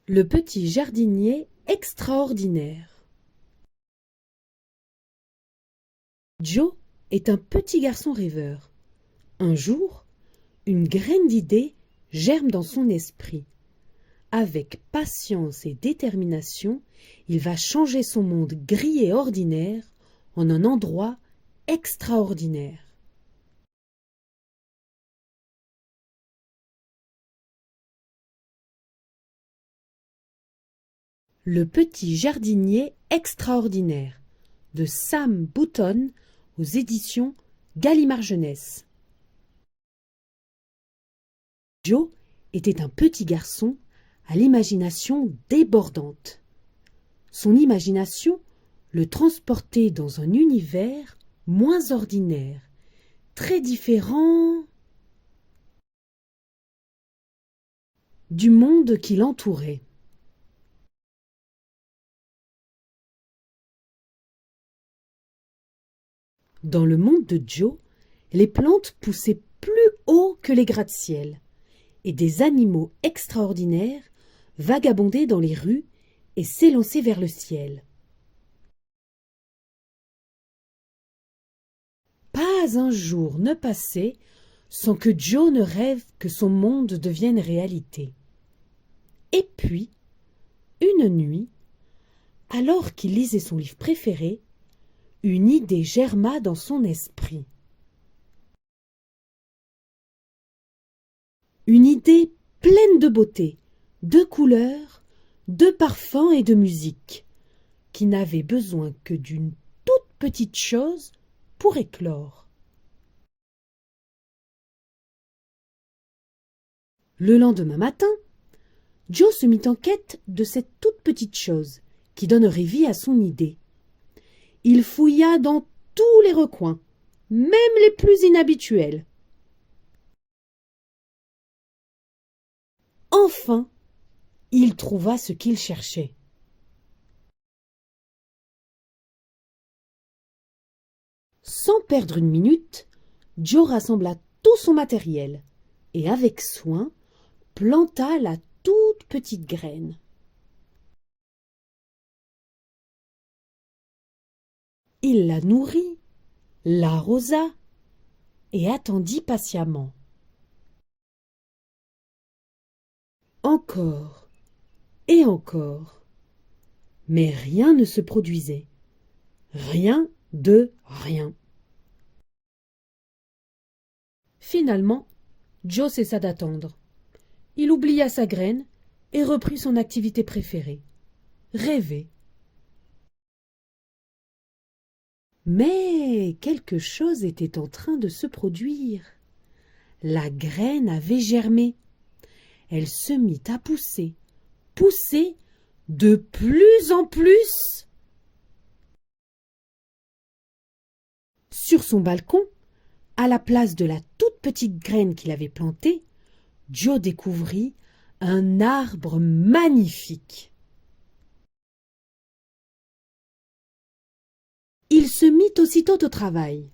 Le petit jardinier extraordinaire. Joe est un petit garçon rêveur. Un jour, une graine d'idée germe dans son esprit. Avec patience et détermination, il va changer son monde gris et ordinaire en un endroit extraordinaire. Le petit jardinier extraordinaire de Sam Button aux éditions Gallimard Jeunesse. Joe était un petit garçon à l'imagination débordante. Son imagination le transportait dans un univers moins ordinaire, très différent du monde qui l'entourait. Dans le monde de Joe, les plantes poussaient plus haut que les gratte-ciel, et des animaux extraordinaires vagabondaient dans les rues et s'élançaient vers le ciel. Pas un jour ne passait sans que Joe ne rêve que son monde devienne réalité. Et puis, une nuit, alors qu'il lisait son livre préféré, une idée germa dans son esprit. Une idée pleine de beauté, de couleurs, de parfums et de musique, qui n'avait besoin que d'une toute petite chose pour éclore. Le lendemain matin, Joe se mit en quête de cette toute petite chose qui donnerait vie à son idée. Il fouilla dans tous les recoins, même les plus inhabituels. Enfin, il trouva ce qu'il cherchait. Sans perdre une minute, Joe rassembla tout son matériel et avec soin planta la toute petite graine. Il la nourrit, l'arrosa et attendit patiemment. Encore et encore, mais rien ne se produisait. Rien de rien. Finalement, Joe cessa d'attendre. Il oublia sa graine et reprit son activité préférée, rêver. Mais quelque chose était en train de se produire. La graine avait germé. Elle se mit à pousser, pousser de plus en plus. Sur son balcon, à la place de la toute petite graine qu'il avait plantée, Joe découvrit un arbre magnifique. Il se mit aussitôt au travail.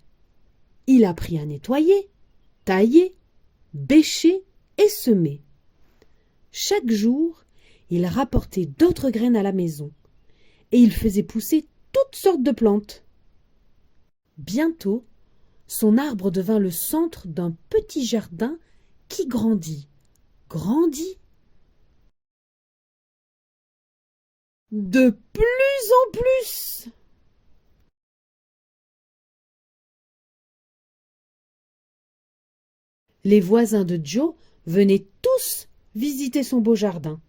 Il apprit à nettoyer, tailler, bêcher et semer. Chaque jour, il rapportait d'autres graines à la maison et il faisait pousser toutes sortes de plantes. Bientôt, son arbre devint le centre d'un petit jardin qui grandit, grandit. De plus en plus. Les voisins de Joe venaient tous visiter son beau jardin.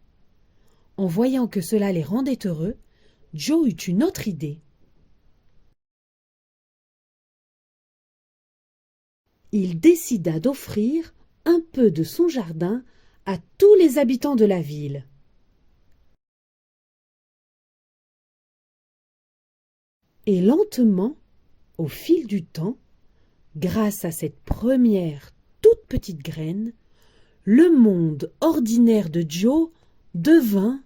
En voyant que cela les rendait heureux, Joe eut une autre idée. Il décida d'offrir un peu de son jardin à tous les habitants de la ville. Et lentement, au fil du temps, grâce à cette première toute petite graine, le monde ordinaire de Joe devint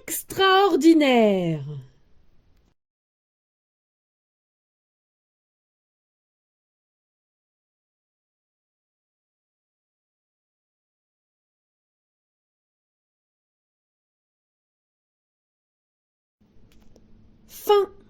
extraordinaire. Fin.